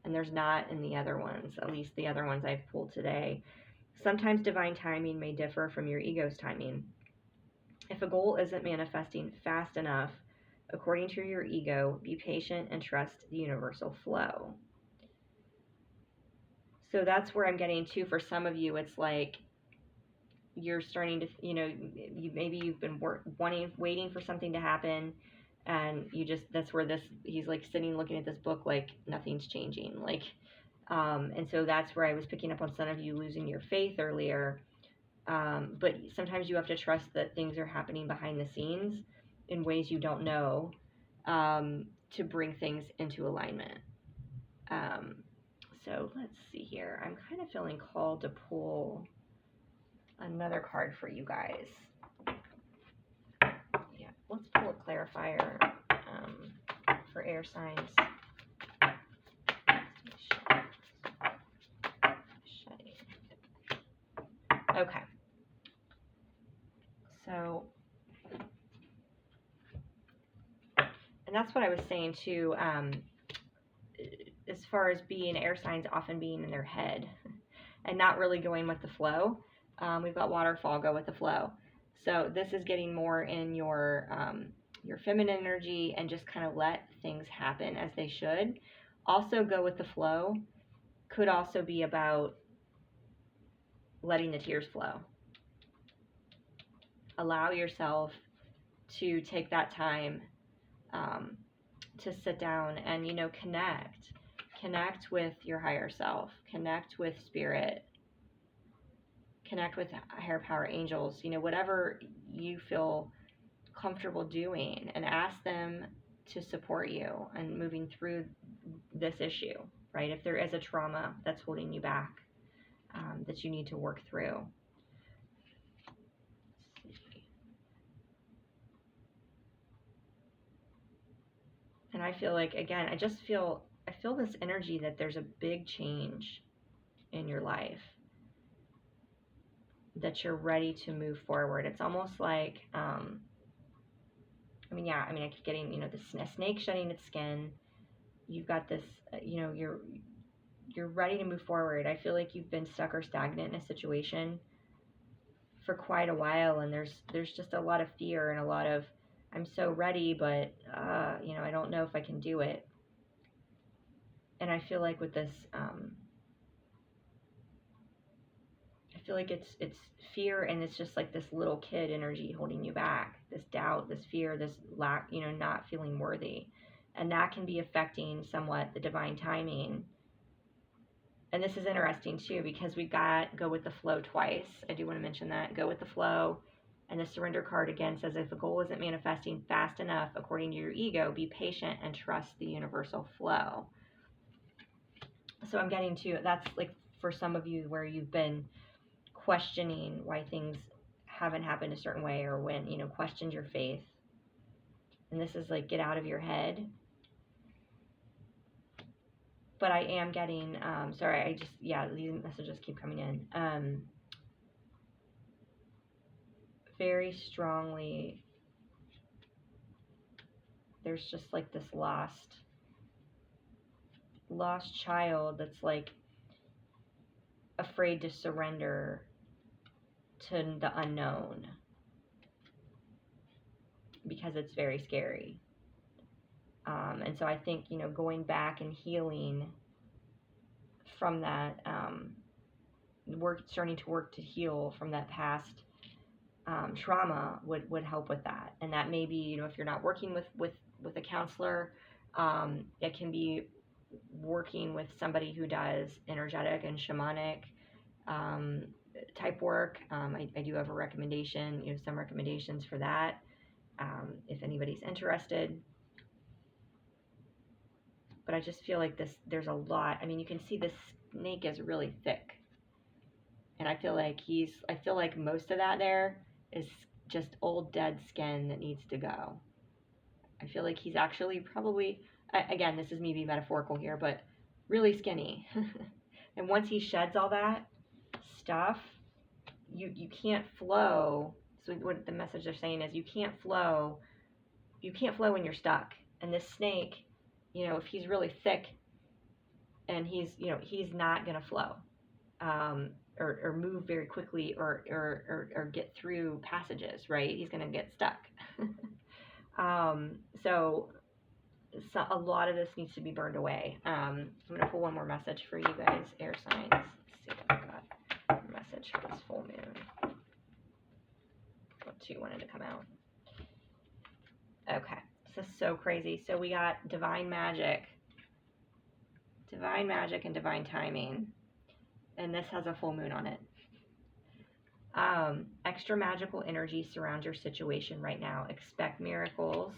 and there's not in the other ones, at least the other ones I've pulled today. Sometimes divine timing may differ from your ego's timing. If a goal isn't manifesting fast enough, according to your ego, be patient and trust the universal flow. So that's where I'm getting to. For some of you, it's like you're starting to, maybe you've been waiting for something to happen, and that's where he's like sitting looking at this book like nothing's changing. Like, and so that's where I was picking up on some of you losing your faith earlier. But sometimes you have to trust that things are happening behind the scenes in ways you don't know, to bring things into alignment. So let's see here. I'm kind of feeling called to pull another card for you guys. Yeah, let's pull a clarifier for air signs. Okay. So, and that's what I was saying too, as far as being air signs often being in their head and not really going with the flow. We've got waterfall, go with the flow. So this is getting more in your feminine energy and just kind of let things happen as they should. Also go with the flow. Could also be about letting the tears flow. Allow yourself to take that time to sit down and, you know, connect with your higher self, connect with spirit, connect with higher power angels, you know, whatever you feel comfortable doing, and ask them to support you and moving through this issue, right? If there is a trauma that's holding you back, that you need to work through. And I feel like, again, I feel this energy that there's a big change in your life, that you're ready to move forward. It's almost like, I keep getting, you know, the snake shedding its skin. You've got this, you know, you're ready to move forward. I feel like you've been stuck or stagnant in a situation for quite a while, and there's just a lot of fear and a lot of, I'm so ready, but you know, I don't know if I can do it. And I feel like with this, I feel like it's fear, and it's just like this little kid energy holding you back, this doubt, this fear, this lack, you know, not feeling worthy. And that can be affecting somewhat the divine timing. And this is interesting too, because we got go with the flow twice. I do want to mention that. Go with the flow. And the surrender card again says, if a goal isn't manifesting fast enough according to your ego, be patient and trust the universal flow. So I'm getting to, that's like for some of you where you've been questioning why things haven't happened a certain way, or when, you know, questioned your faith. And this is like, get out of your head. But I am getting, these messages keep coming in. Very strongly, there's just like this lost child that's like afraid to surrender to the unknown because it's very scary. And so I think, you know, going back and healing from that, starting to work to heal from that past trauma would help with that. And that may be, you know, if you're not working with a counselor, it can be working with somebody who does energetic and shamanic type work. I do have a recommendation, you know, some recommendations for that, if anybody's interested. But I just feel like there's a lot. I mean, you can see this snake is really thick. And I feel like most of that there is just old dead skin that needs to go. I feel like he's actually probably, again, this is me being metaphorical here, but really skinny. And once he sheds all that stuff, you can't flow. So what the message they're saying is, you can't flow when you're stuck. And this snake, you know, if he's really thick and he's not going to flow, or move very quickly, or get through passages, right? He's going to get stuck. So a lot of this needs to be burned away. I'm going to pull one more message for you guys, air signs. Let's see if I got a message for this full moon. What two wanted to come out? Okay. This is so crazy. So we got divine magic and divine timing, and this has a full moon on it. Extra magical energy surrounds your situation right now. Expect miracles,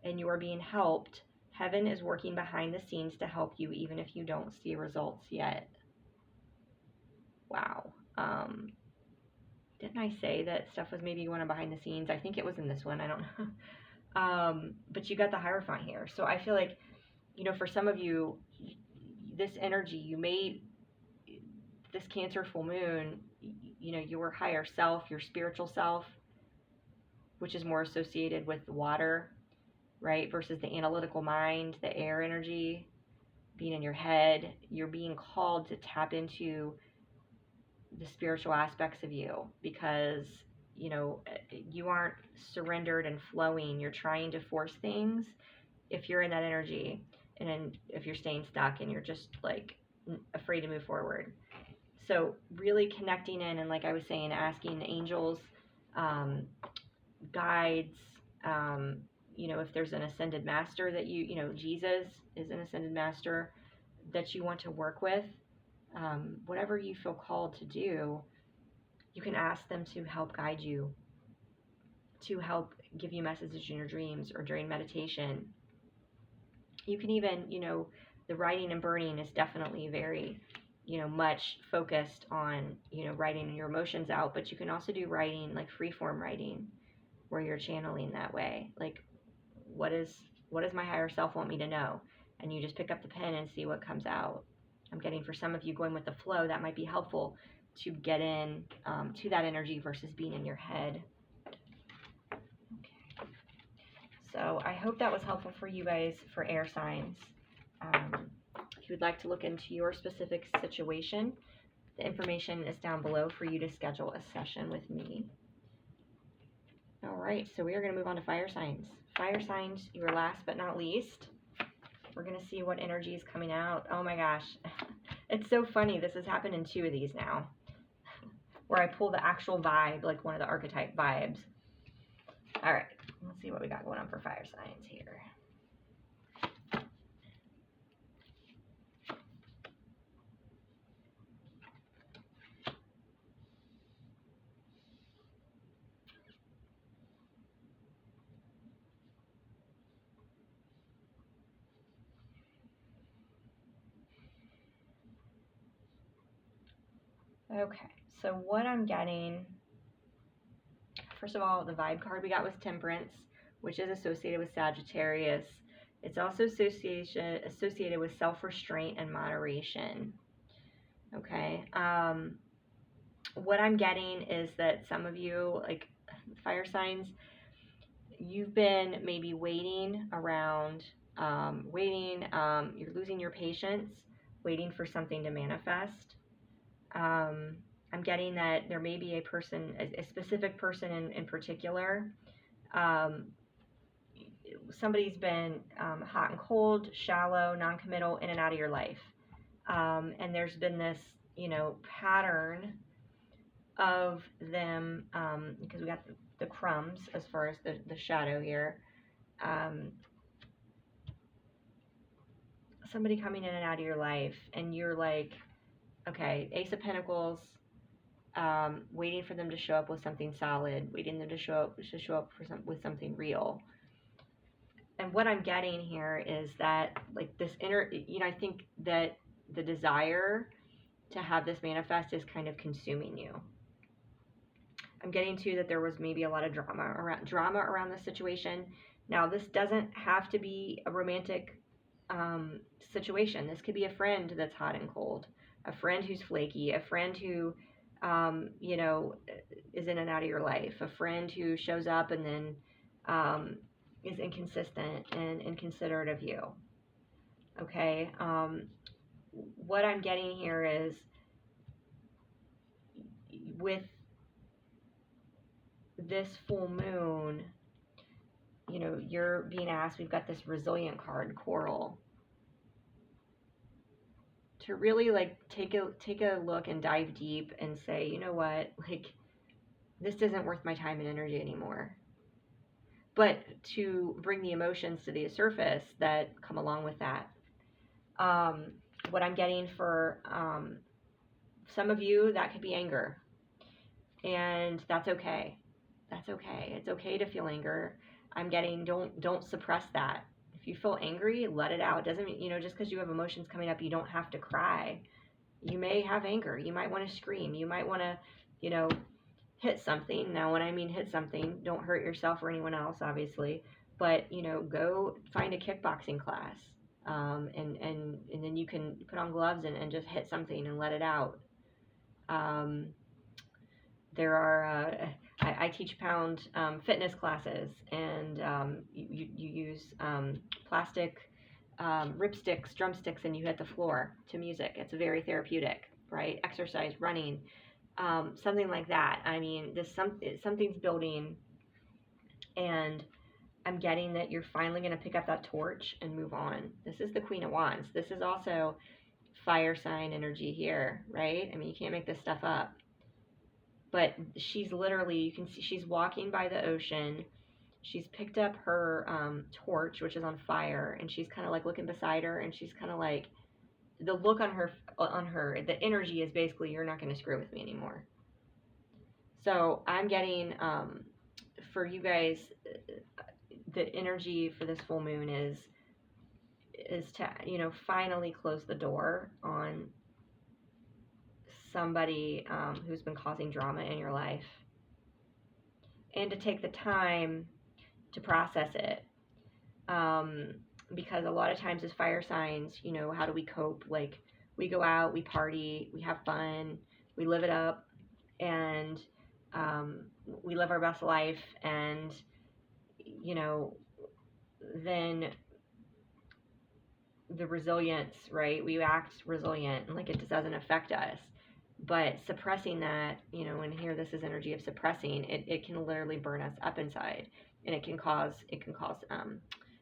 and you are being helped. Heaven is working behind the scenes to help you, even if you don't see results yet. Wow. Didn't I say that stuff was maybe going on behind the scenes? I think it was in this one. I don't know. But you got the Hierophant here. So I feel like, you know, for some of you, this energy, this Cancer full moon, you know, your higher self, your spiritual self, which is more associated with the water, right? Versus the analytical mind, the air energy, being in your head. You're being called to tap into the spiritual aspects of you, because you know, you aren't surrendered and flowing. You're trying to force things if you're in that energy, and then if you're staying stuck and you're just like afraid to move forward. So really connecting in, and like I was saying, asking angels, guides, you know, if there's an ascended master that you know, Jesus is an ascended master that you want to work with, whatever you feel called to do, you can ask them to help guide you, to help give you messages in your dreams or during meditation. You can even, you know, the writing and burning is definitely very, you know, much focused on, you know, writing your emotions out, but you can also do writing, like freeform writing, where you're channeling that way. Like, what does my higher self want me to know? And you just pick up the pen and see what comes out. I'm getting, for some of you, going with the flow, that might be helpful to get in to that energy versus being in your head. Okay. So I hope that was helpful for you guys for air signs. If you would like to look into your specific situation, the information is down below for you to schedule a session with me. All right, so we are going to move on to fire signs. Fire signs, you are last but not least. We're going to see what energy is coming out. Oh my gosh. It's so funny. This has happened in 2 of these now, where I pull the actual vibe, like one of the archetype vibes. All right, let's see what we got going on for fire signs here. Okay, so what I'm getting, first of all, the vibe card we got was Temperance, which is associated with Sagittarius. It's also associated with self-restraint and moderation. Okay, what I'm getting is that some of you, like fire signs, you've been maybe waiting around, you're losing your patience, waiting for something to manifest. I'm getting that there may be a person, a specific person in particular. Somebody's been hot and cold, shallow, non-committal, in and out of your life. And there's been this, you know, pattern of them, because we got the crumbs as far as the shadow here. Somebody coming in and out of your life, and you're like, okay, Ace of Pentacles, waiting for them to show up with something solid, waiting them to show up with something real. And what I'm getting here is that, like, this inner, you know, I think that the desire to have this manifest is kind of consuming you. I'm getting too that there was maybe a lot of drama around this situation. Now, this doesn't have to be a romantic situation. This could be a friend that's hot and cold, a friend who's flaky, a friend who, you know, is in and out of your life, a friend who shows up and then is inconsistent and inconsiderate of you. Okay. What I'm getting here is, with this full moon, you know, you're being asked, we've got this resilient card, Coral, to really like take a look and dive deep and say, you know what, like, this isn't worth my time and energy anymore. But to bring the emotions to the surface that come along with that. What I'm getting for some of you, that could be anger. And that's okay. That's okay. It's okay to feel anger. I'm getting, don't suppress that. If you feel angry, let it out. It doesn't mean, you know, just because you have emotions coming up, you don't have to cry. You may have anger. You might want to scream. You might want to, you know, hit something. Now, when I mean hit something, don't hurt yourself or anyone else, obviously. But, you know, go find a kickboxing class. And then you can put on gloves and just hit something and let it out. There are, I teach pound fitness classes, and you use plastic ripsticks, drumsticks, and you hit the floor to music. It's very therapeutic, right? Exercise, running, something like that. I mean, something's building, and I'm getting that you're finally going to pick up that torch and move on. This is the Queen of Wands. This is also fire sign energy here, right? I mean, you can't make this stuff up. But she's literally, you can see she's walking by the ocean. She's picked up her torch, which is on fire, and she's kind of like looking beside her, and she's kind of like, the look on her, the energy is basically, you're not going to screw with me anymore. So I'm getting, for you guys, the energy for this full moon is to, you know, finally close the door on somebody who's been causing drama in your life, and to take the time to process it. Because a lot of times as fire signs, you know, how do we cope? Like, we go out, we party, we have fun, we live it up, and we live our best life, and, you know, then the resilience, right? We act resilient, and like it just doesn't affect us. But suppressing that, you know, and here this is energy of suppressing, it can literally burn us up inside, and it can cause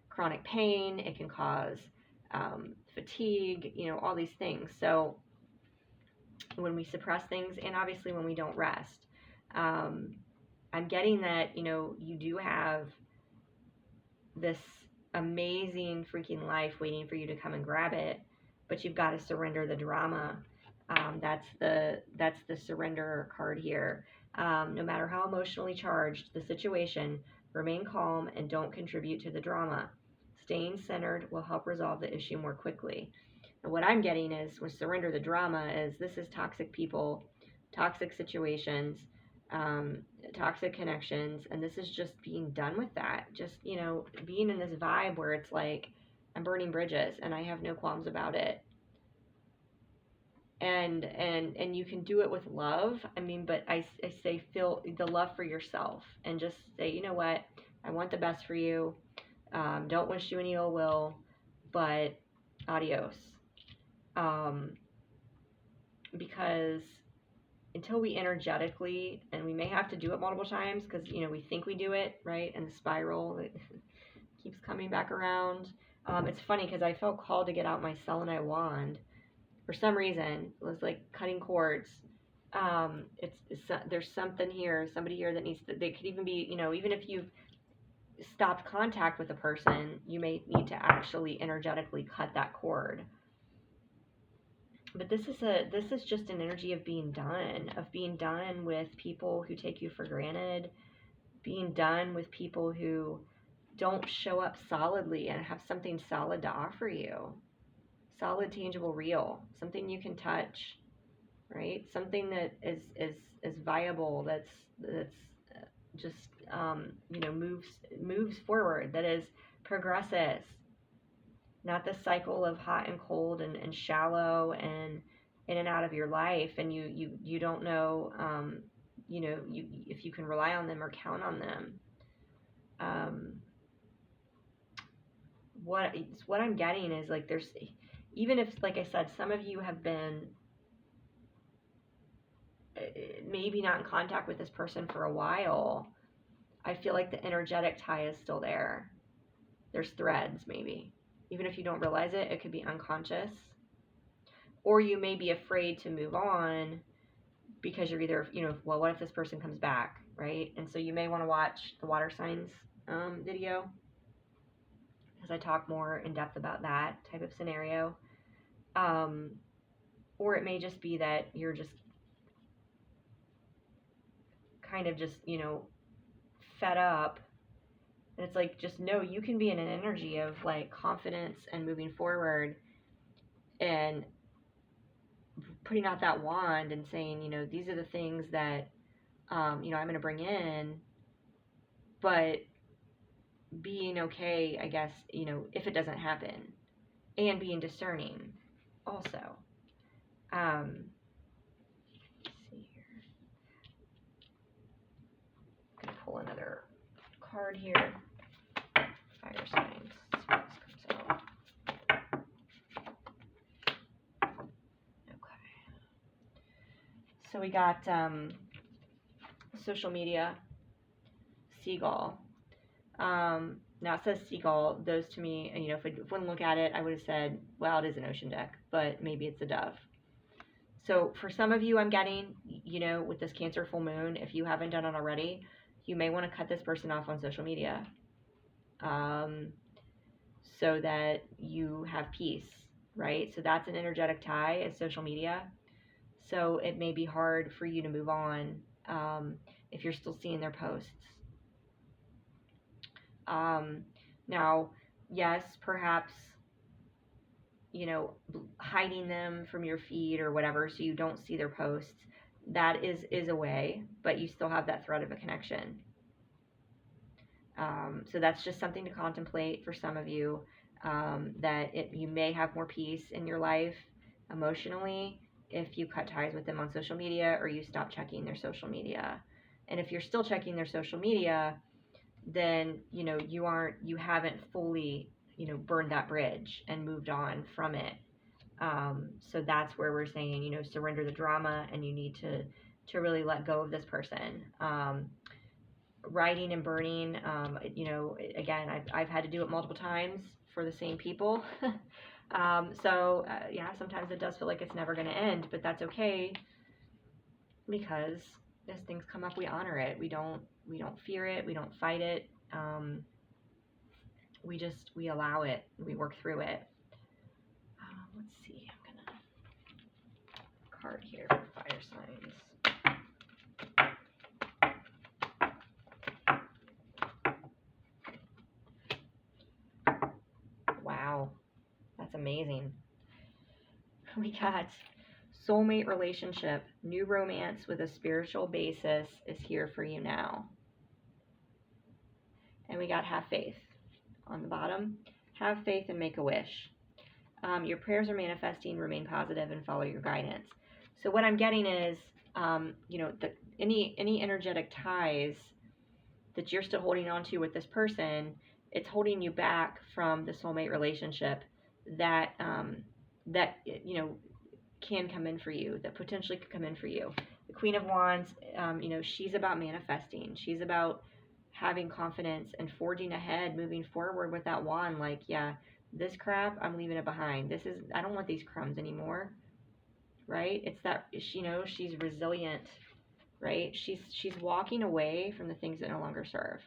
chronic pain, it can cause fatigue, you know, all these things. So when we suppress things, and obviously when we don't rest, I'm getting that, you know, you do have this amazing freaking life waiting for you to come and grab it, but you've got to surrender the drama. That's the surrender card here. No matter how emotionally charged the situation, remain calm and don't contribute to the drama. Staying centered will help resolve the issue more quickly. And what I'm getting is, with surrender the drama, is this is toxic people, toxic situations, toxic connections, and this is just being done with that. Just, you know, being in this vibe where it's like, I'm burning bridges and I have no qualms about it. And you can do it with love. I mean, but I say, feel the love for yourself, and just say, you know what, I want the best for you. Don't wish you any ill will, but adios. Because until we energetically, and we may have to do it multiple times, because, you know, we think we do it, right? And the spiral, it keeps coming back around. It's funny because I felt called to get out my selenite wand. For some reason, it was like cutting cords. There's something here, somebody here that needs to, they could even be, you know, even if you've stopped contact with a person, you may need to actually energetically cut that cord. But this is just an energy of being done with people who take you for granted, being done with people who don't show up solidly and have something solid to offer you. Solid, tangible, real, something you can touch, right? Something that is viable, that's just you know, moves forward, that is progresses, not the cycle of hot and cold and shallow and in and out of your life, and you don't know, you know, if you can rely on them or count on them. What I'm getting is, like, there's, even if, like I said, some of you have been maybe not in contact with this person for a while, I feel like the energetic tie is still there. There's threads, maybe. Even if you don't realize it, it could be unconscious. Or you may be afraid to move on because you're either, you know, well, what if this person comes back, right? And so you may want to watch the water signs video, because I talk more in depth about that type of scenario. Or it may just be that you're just kind of just, you know, fed up. And it's like, just know you can be in an energy of, like, confidence and moving forward and putting out that wand and saying, you know, these are the things that, you know, I'm going to bring in, but being okay, I guess, you know, if it doesn't happen, and being discerning also. Let's see here. I'm going to pull another card here. Fire signs. Let's see what this comes out. Okay. So we got social media, seagull. Now it says seagull. Those to me, you know, if I wouldn't look at it, I would have said, well, it is an ocean deck, but maybe it's a dove. So for some of you, I'm getting, you know, with this Cancer full moon, if you haven't done it already, you may want to cut this person off on social media, so that you have peace, right? So that's an energetic tie, is social media. So it may be hard for you to move on if you're still seeing their posts. Now, yes, perhaps, you know, hiding them from your feed or whatever so you don't see their posts, that is a way, but you still have that thread of a connection. So that's just something to contemplate for some of you, that you may have more peace in your life emotionally if you cut ties with them on social media or you stop checking their social media. And if you're still checking their social media, then, you know, you haven't fully, you know, burned that bridge and moved on from it. So that's where we're saying, you know, surrender the drama, and you need to really let go of this person. Writing and burning, you know, again, I've had to do it multiple times for the same people. Yeah, sometimes it does feel like it's never going to end, but that's okay, because as things come up, we honor it. We don't fear it. We don't fight it. We allow it. We work through it. Let's see. I'm gonna card here for fire signs. Wow, that's amazing. We got soulmate relationship, new romance with a spiritual basis is here for you now. And we got have faith on the bottom. Have faith and make a wish. Your prayers are manifesting, remain positive, and follow your guidance. So what I'm getting is, you know, any energetic ties that you're still holding on to with this person, it's holding you back from the soulmate relationship that, you know, can come in for you, that potentially could come in for you. The Queen of Wands, you know, she's about manifesting. She's about having confidence and forging ahead, moving forward with that wand. Like, yeah, this crap, I'm leaving it behind. I don't want these crumbs anymore, right? It's that, you know, she's resilient, right? She's walking away from the things that no longer serve.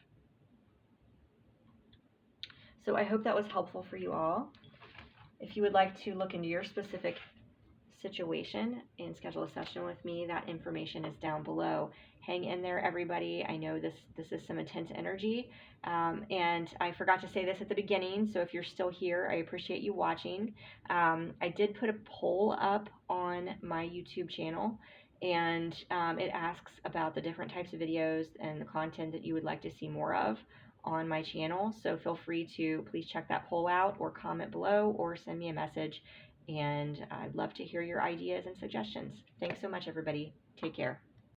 So I hope that was helpful for you all. If you would like to look into your specific situation and schedule a session with me, that information is down below. Hang in there, everybody. I know this is some intense energy, and I forgot to say this at the beginning, so if you're still here, I appreciate you watching. I did put a poll up on my YouTube channel, and it asks about the different types of videos and the content that you would like to see more of on my channel, so feel free to please check that poll out, or comment below, or send me a message, and I'd love to hear your ideas and suggestions. Thanks so much, everybody. Take care.